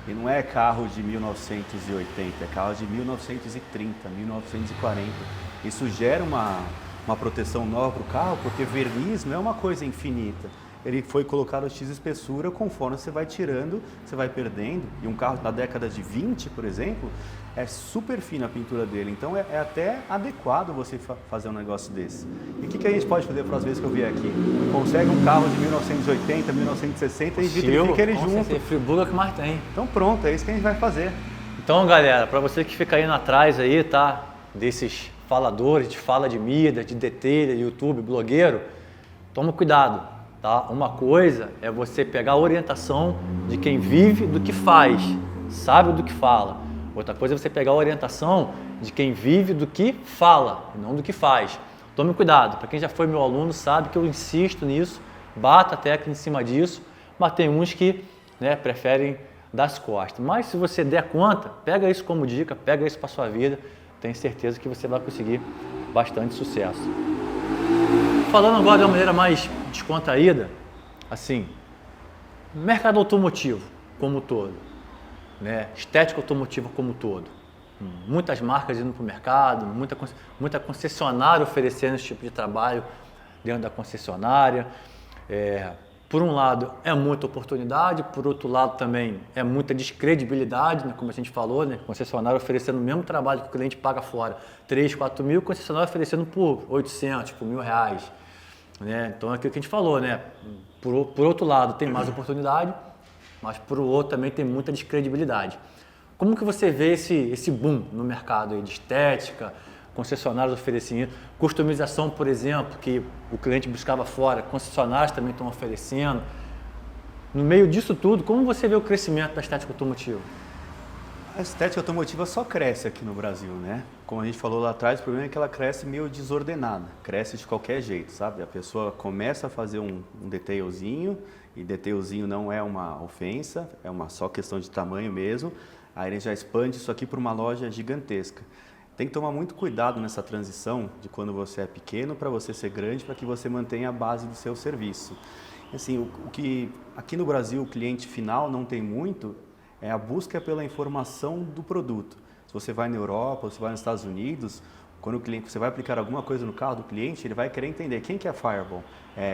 E não é carro de 1980, é carro de 1930, 1940. Isso gera uma proteção nova para o carro, porque verniz não é uma coisa infinita. Ele foi colocado a X espessura, conforme você vai tirando, você vai perdendo. E um carro da década de 20, por exemplo, é super fina a pintura dele. Então é até adequado você fazer um negócio desse. E o que a gente pode fazer para as vezes que eu vier aqui? Consegue um carro de 1980, 1960 e vitrifica ele junto. Friburgo é o que mais tem. Então pronto, é isso que a gente vai fazer. Então, galera, para você que fica indo atrás aí, tá? Desses faladores de fala de Midas, de DT, YouTube, blogueiro, toma cuidado. Tá? Uma coisa é você pegar a orientação de quem vive do que faz, sabe do que fala. Outra coisa é você pegar a orientação de quem vive do que fala, e não do que faz. Tome cuidado, para quem já foi meu aluno sabe que eu insisto nisso, bato a tecla em cima disso, mas tem uns que, né, preferem dar as costas. Mas se você der conta, pega isso como dica, pega isso para sua vida, tenho certeza que você vai conseguir bastante sucesso. Falando agora de uma maneira mais descontraída, assim, mercado automotivo como um todo, né? Estética automotiva como um todo, muitas marcas indo para o mercado, muita concessionária oferecendo esse tipo de trabalho dentro da concessionária. Por um lado é muita oportunidade, por outro lado também é muita descredibilidade, né? Como a gente falou, né? Concessionária oferecendo o mesmo trabalho que o cliente paga fora, 3, 4 mil, concessionária oferecendo por 800, por R$1.000. Né? Então é aquilo que a gente falou, né? Por outro lado tem mais oportunidade, mas por outro também tem muita descredibilidade. Como que você vê esse boom no mercado aí de estética, concessionários oferecendo, customização, por exemplo, que o cliente buscava fora, concessionários também estão oferecendo. no meio disso tudo, como você vê o crescimento da estética automotiva? A estética automotiva só cresce aqui no Brasil, né? Como a gente falou lá atrás, o problema é que ela cresce meio desordenada, cresce de qualquer jeito, sabe? A pessoa começa a fazer um detailzinho, e detailzinho não é uma ofensa, é uma só questão de tamanho mesmo, aí ele já expande isso aqui para uma loja gigantesca. Tem que tomar muito cuidado nessa transição de quando você é pequeno para você ser grande, para que você mantenha a base do seu serviço. Assim, o que aqui no Brasil o cliente final não tem muito é a busca pela informação do produto. Se você vai na Europa, se vai nos Estados Unidos, quando o cliente, você vai aplicar alguma coisa no carro do cliente, ele vai querer entender quem que é a Fireball,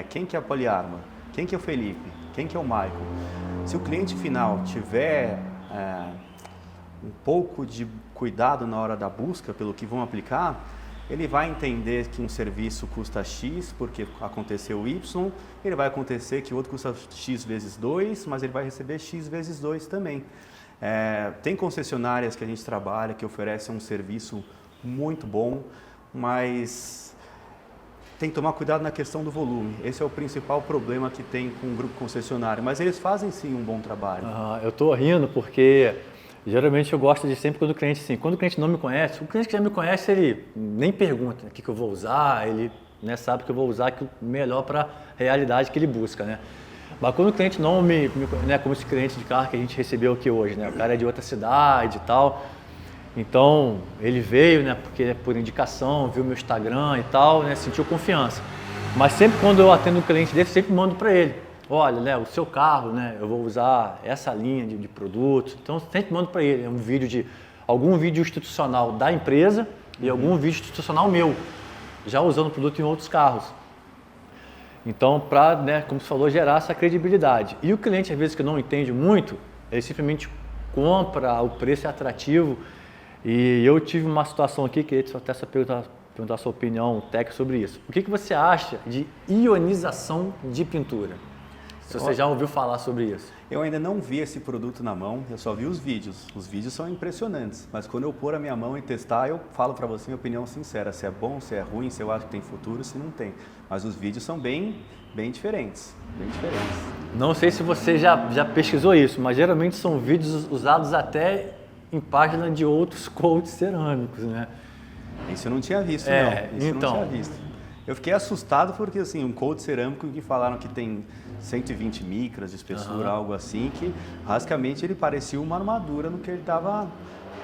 quem que é a Polyarmor, quem que é o Felipe, quem que é o Michael. Se o cliente final tiver um pouco de cuidado na hora da busca pelo que vão aplicar, ele vai entender que um serviço custa X porque aconteceu Y, ele vai acontecer que o outro custa X vezes 2, mas ele vai receber X vezes 2 também. Tem concessionárias que a gente trabalha que oferecem um serviço muito bom, mas tem que tomar cuidado na questão do volume. Esse é o principal problema que tem com o grupo concessionário, mas eles fazem sim um bom trabalho. Eu estou rindo porque geralmente eu gosto de sempre quando o cliente não me conhece, o cliente que já me conhece, ele nem pergunta o que eu vou usar, ele sabe que eu vou usar o melhor para a realidade que ele busca, né? Mas quando o cliente não como esse cliente de carro que a gente recebeu aqui hoje, né? O cara é de outra cidade e tal, então ele veio, né? Porque por indicação, viu meu Instagram e tal, né? Sentiu confiança. Mas sempre quando eu atendo um cliente desse, sempre mando para ele. Olha, né, o seu carro, né, eu vou usar essa linha de produtos. Então, sempre mando para ele algum vídeo institucional da empresa e algum vídeo institucional meu, já usando o produto em outros carros. Então, para, né, como você falou, gerar essa credibilidade. E o cliente, às vezes, que não entende muito, ele simplesmente compra, o preço é atrativo. E eu tive uma situação aqui, queria até perguntar a sua opinião técnica sobre isso. O que você acha de ionização de pintura? Se você já ouviu falar sobre isso. Eu ainda não vi esse produto na mão, eu só vi os vídeos. Os vídeos são impressionantes, mas quando eu pôr a minha mão e testar, eu falo para você minha opinião sincera, se é bom, se é ruim, se eu acho que tem futuro, se não tem. Mas os vídeos são bem diferentes, bem diferentes. Não sei se você já pesquisou isso, mas geralmente são vídeos usados até em página de outros coaches cerâmicos, né? Isso eu não tinha visto, não. Isso eu não tinha visto. Eu fiquei assustado porque, assim, um coat cerâmico que falaram que tem 120 micras de espessura, algo assim, que basicamente ele parecia uma armadura no que ele estava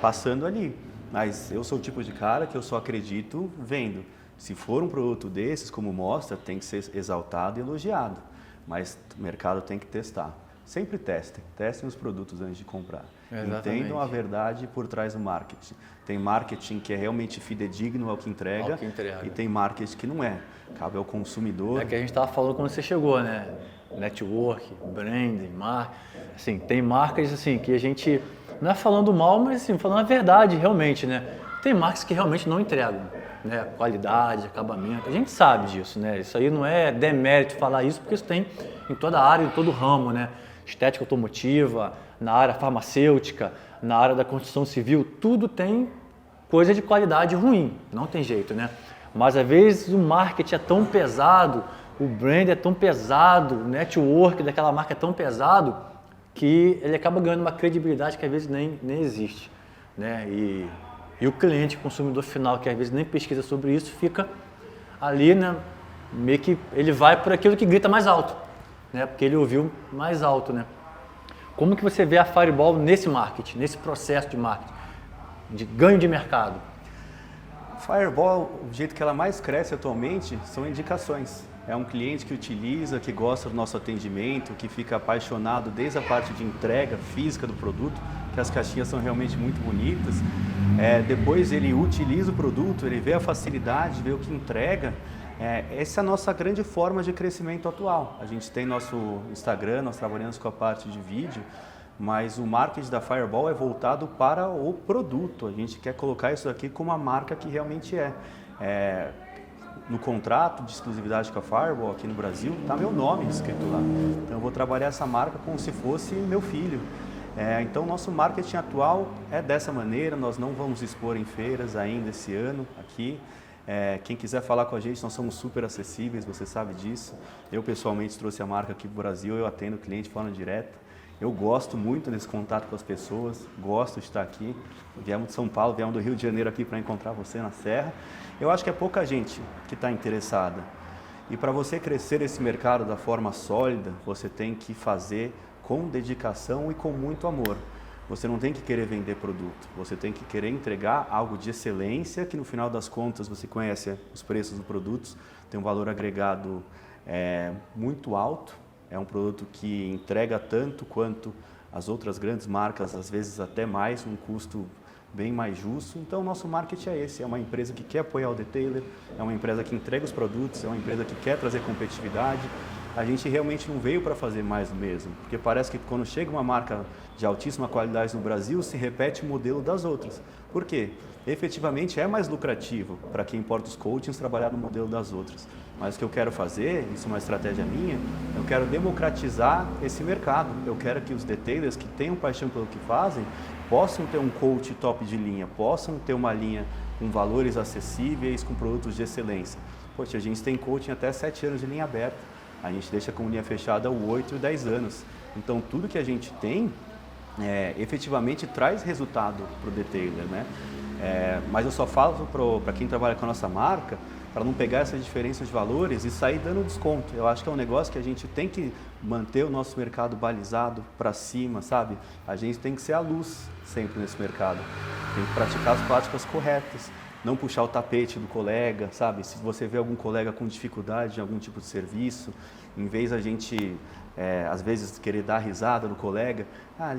passando ali. Mas eu sou o tipo de cara que eu só acredito vendo. Se for um produto desses, como mostra, tem que ser exaltado e elogiado. Mas o mercado tem que testar. Sempre testem os produtos antes de comprar. Exatamente. Entendam a verdade por trás do marketing. Tem marketing que é realmente fidedigno ao que entrega, e tem marketing que não é. Cabe ao consumidor. É que a gente estava falando quando você chegou, né? Network, branding, marca. Assim, tem marcas assim que a gente não é falando mal, mas assim, falando a verdade realmente, né? Tem marcas que realmente não entregam, né? Qualidade, acabamento. A gente sabe disso, né? Isso aí não é demérito falar isso, porque isso tem em toda a área, em todo o ramo, né? Estética automotiva, na área farmacêutica, na área da construção civil, tudo tem coisa de qualidade ruim, não tem jeito, né? Mas às vezes o marketing é tão pesado, o brand é tão pesado, o network daquela marca é tão pesado que ele acaba ganhando uma credibilidade que às vezes nem existe, né? E o cliente, o consumidor final, que às vezes nem pesquisa sobre isso, fica ali, né? Meio que ele vai por aquilo que grita mais alto, né? Porque ele ouviu mais alto, né? Como que você vê a Fireball nesse marketing, nesse processo de marketing, de ganho de mercado? Fireball, o jeito que ela mais cresce atualmente são indicações. É um cliente que utiliza, que gosta do nosso atendimento, que fica apaixonado desde a parte de entrega física do produto, que as caixinhas são realmente muito bonitas. Depois ele utiliza o produto, ele vê a facilidade, vê o que entrega. Essa é a nossa grande forma de crescimento atual. A gente tem nosso Instagram, nós trabalhamos com a parte de vídeo, mas o marketing da Fireball é voltado para o produto. A gente quer colocar isso aqui como a marca que realmente é. No contrato de exclusividade com a Fireball aqui no Brasil, está meu nome escrito lá. Então eu vou trabalhar essa marca como se fosse meu filho. Então nosso marketing atual é dessa maneira, nós não vamos expor em feiras ainda esse ano aqui. Quem quiser falar com a gente, nós somos super acessíveis, você sabe disso. Eu pessoalmente trouxe a marca aqui para o Brasil, eu atendo o cliente de forma direta. Eu gosto muito desse contato com as pessoas, gosto de estar aqui. Viemos de São Paulo, viemos do Rio de Janeiro aqui para encontrar você na Serra. Eu acho que é pouca gente que está interessada. E para você crescer esse mercado da forma sólida, você tem que fazer com dedicação e com muito amor. Você não tem que querer vender produto, você tem que querer entregar algo de excelência, que no final das contas você conhece os preços dos produtos, tem um valor agregado muito alto, é um produto que entrega tanto quanto as outras grandes marcas, às vezes até mais, um custo bem mais justo. Então o nosso marketing é esse, é uma empresa que quer apoiar o detailer, é uma empresa que entrega os produtos, é uma empresa que quer trazer competitividade. A gente realmente não veio para fazer mais do mesmo, porque parece que quando chega uma marca de altíssima qualidade no Brasil, se repete o modelo das outras. Por quê? Efetivamente é mais lucrativo para quem importa os coachings trabalhar no modelo das outras. Mas o que eu quero fazer, isso é uma estratégia minha, eu quero democratizar esse mercado. Eu quero que os detailers que tenham paixão pelo que fazem, possam ter um coach top de linha, possam ter uma linha com valores acessíveis, com produtos de excelência. Poxa, a gente tem coaching até 7 anos de linha aberta. A gente deixa com linha fechada 8 e 10 anos. Então, tudo que a gente tem, efetivamente traz resultado para o detailer, né? Mas eu só falo para quem trabalha com a nossa marca, para não pegar essas diferenças de valores e sair dando desconto. Eu acho que é um negócio que a gente tem que manter o nosso mercado balizado para cima, sabe? A gente tem que ser a luz sempre nesse mercado. Tem que praticar as práticas corretas. Não puxar o tapete do colega, sabe? Se você vê algum colega com dificuldade em algum tipo de serviço, em vez a gente, às vezes, querer dar risada no colega,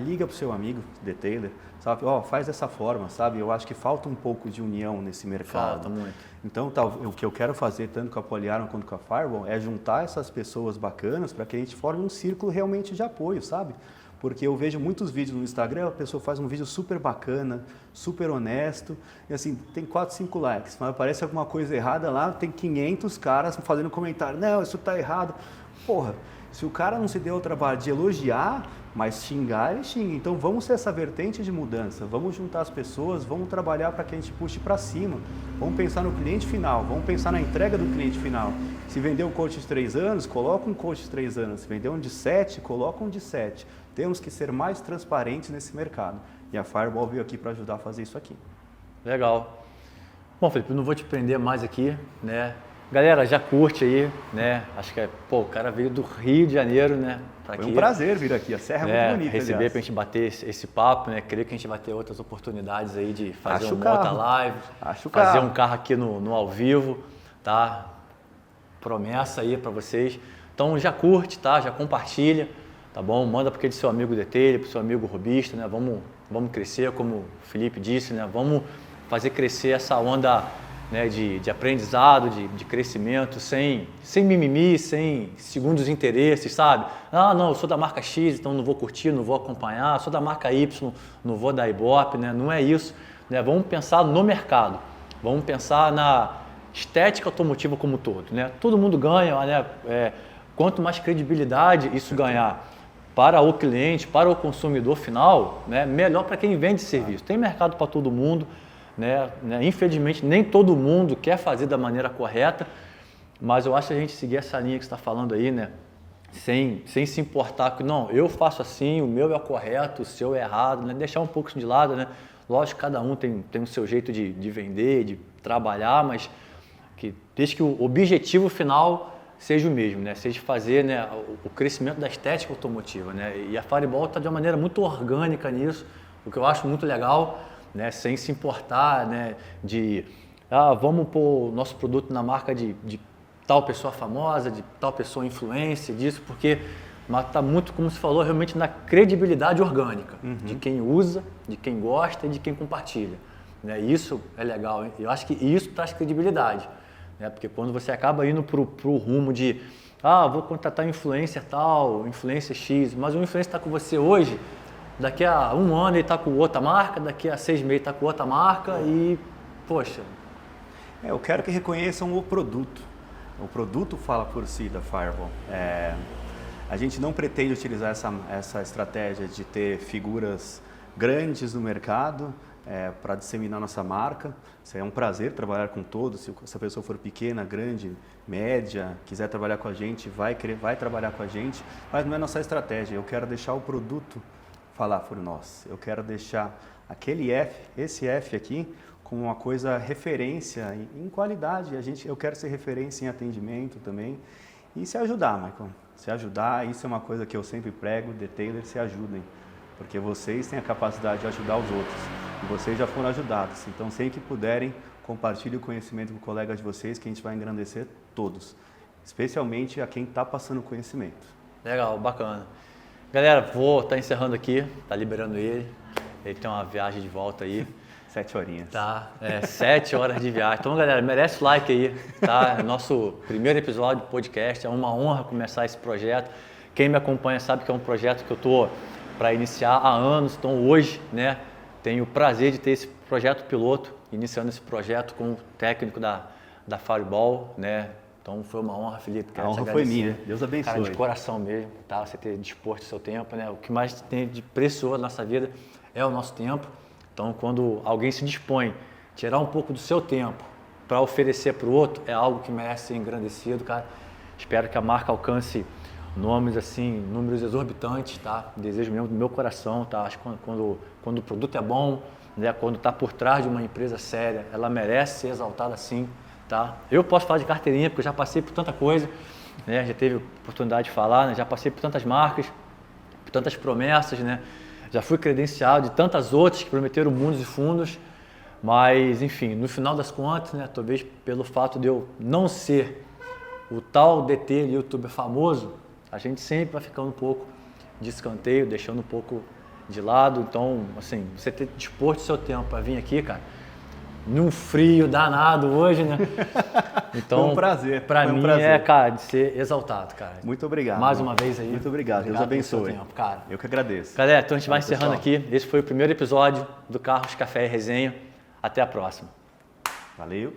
liga para o seu amigo detailer, sabe? Faz dessa forma, sabe? Eu acho que falta um pouco de união nesse mercado. Falta muito. Então, o que eu quero fazer, tanto com a Poliaron quanto com a Fireball, é juntar essas pessoas bacanas para que a gente forme um círculo realmente de apoio, sabe? Porque eu vejo muitos vídeos no Instagram, a pessoa faz um vídeo super bacana, super honesto, e assim, tem 4, 5 likes, mas aparece alguma coisa errada lá, tem 500 caras fazendo comentário, não, isso está errado. Porra, se o cara não se deu o trabalho de elogiar, mas xingar, ele xinga. Então vamos ser essa vertente de mudança, vamos juntar as pessoas, vamos trabalhar para que a gente puxe para cima, vamos pensar no cliente final, vamos pensar na entrega do cliente final. Se vender um coach de 3 anos, coloca um coach de 3 anos, se vender um de 7, coloca um de 7. Temos que ser mais transparentes nesse mercado. E a Fireball veio aqui para ajudar a fazer isso aqui. Legal. Bom, Felipe, eu não vou te prender mais aqui, né? Galera, já curte aí, né? Acho que o cara veio do Rio de Janeiro, né? Foi um prazer vir aqui, a Serra é muito bonita, receber para a gente bater esse papo, né? Creio que a gente vai ter outras oportunidades aí de fazer uma outra live, fazer um carro aqui no ao vivo, tá? Promessa aí para vocês. Então já curte, tá? Já compartilha, tá bom? Manda para aquele seu amigo detailer, para o seu amigo robista, né? Vamos crescer, como o Felipe disse, né? Vamos fazer crescer essa onda, né, de aprendizado, de crescimento, sem mimimi, sem segundos interesses, sabe? Não, eu sou da marca X, então não vou curtir, não vou acompanhar, sou da marca Y, não vou dar Ibope, né? Não é isso, né? Vamos pensar no mercado, vamos pensar na estética automotiva como um todo, né? Todo mundo ganha, né? Quanto mais credibilidade isso ganhar para o cliente, para o consumidor final, né? Melhor para quem vende serviço. Tem mercado para todo mundo. Né? Infelizmente, nem todo mundo quer fazer da maneira correta, mas eu acho que a gente seguir essa linha que você está falando aí, né? Sem se importar que, não, eu faço assim, o meu é o correto, o seu é errado, né? Deixar um pouco isso de lado, né? Lógico que cada um tem o seu jeito de vender, de trabalhar, mas que desde que o objetivo final seja o mesmo, né? Seja fazer, né, o crescimento da estética automotiva, né? E a Fireball está de uma maneira muito orgânica nisso, o que eu acho muito legal, né, sem se importar, né, de vamos pôr o nosso produto na marca de tal pessoa famosa, de tal pessoa influencer, disso, porque está muito, como você falou, realmente na credibilidade orgânica, de quem usa, de quem gosta e de quem compartilha. Né? Isso é legal, hein? Eu acho que isso traz credibilidade, né? Porque quando você acaba indo para o rumo de vou contratar influencer tal, influencer X, mas o influencer está com você hoje, daqui a 1 ano ele está com outra marca, daqui a 6 meses ele está com outra marca e, poxa... Eu quero que reconheçam o produto. O produto fala por si da Fireball. A gente não pretende utilizar essa estratégia de ter figuras grandes no mercado, para disseminar nossa marca. Isso é um prazer trabalhar com todos. Se a pessoa for pequena, grande, média, quiser trabalhar com a gente, vai trabalhar com a gente, mas não é nossa estratégia. Eu quero deixar o produto falar por nós. Eu quero deixar esse F aqui, como uma coisa referência em qualidade. Eu quero ser referência em atendimento também. E se ajudar, Michael. Se ajudar, isso é uma coisa que eu sempre prego, detailers se ajudem. Porque vocês têm a capacidade de ajudar os outros. E vocês já foram ajudados. Então, sempre que puderem, compartilhe o conhecimento com o colega de vocês, que a gente vai engrandecer todos. Especialmente a quem está passando conhecimento. Legal, bacana. Galera, vou estar encerrando aqui, tá liberando ele. Ele tem uma viagem de volta aí. 7 horinhas. Tá, 7 horas de viagem. Então, galera, merece o like aí, tá? Nosso primeiro episódio do podcast. É uma honra começar esse projeto. Quem me acompanha sabe que é um projeto que eu tô para iniciar há anos. Então, hoje, né, tenho o prazer de ter esse projeto piloto, iniciando esse projeto com o técnico da Fireball, né? Então, foi uma honra, Felipe. A honra foi minha. Deus abençoe. Cara, de coração mesmo, tá? Você ter disposto o seu tempo, né? O que mais tem de precioso na nossa vida é o nosso tempo. Então, quando alguém se dispõe a tirar um pouco do seu tempo para oferecer para o outro, é algo que merece ser engrandecido, cara. Espero que a marca alcance nomes assim, números exorbitantes, tá? Desejo mesmo do meu coração, tá? Acho que quando o produto é bom, né? Quando está por trás de uma empresa séria, ela merece ser exaltada sim, tá? Eu posso falar de carteirinha porque eu já passei por tanta coisa, né? Já teve oportunidade de falar, né? Já passei por tantas marcas, por tantas promessas, né? Já fui credenciado de tantas outras que prometeram mundos e fundos, mas enfim, no final das contas, né? Talvez pelo fato de eu não ser o tal DT youtuber famoso, a gente sempre vai ficando um pouco de escanteio, deixando um pouco de lado. Então, assim, você ter disposto o seu tempo para vir aqui, cara, num frio danado hoje, né? Então, foi um prazer. Para mim é, cara, de ser exaltado, cara. Muito obrigado. Mais uma vez aí. Muito obrigado. Deus abençoe. Tempo, cara. Eu que agradeço. Galera, então a gente vai encerrando aqui. Esse foi o primeiro episódio do Carros, Café e Resenha. Até a próxima. Valeu.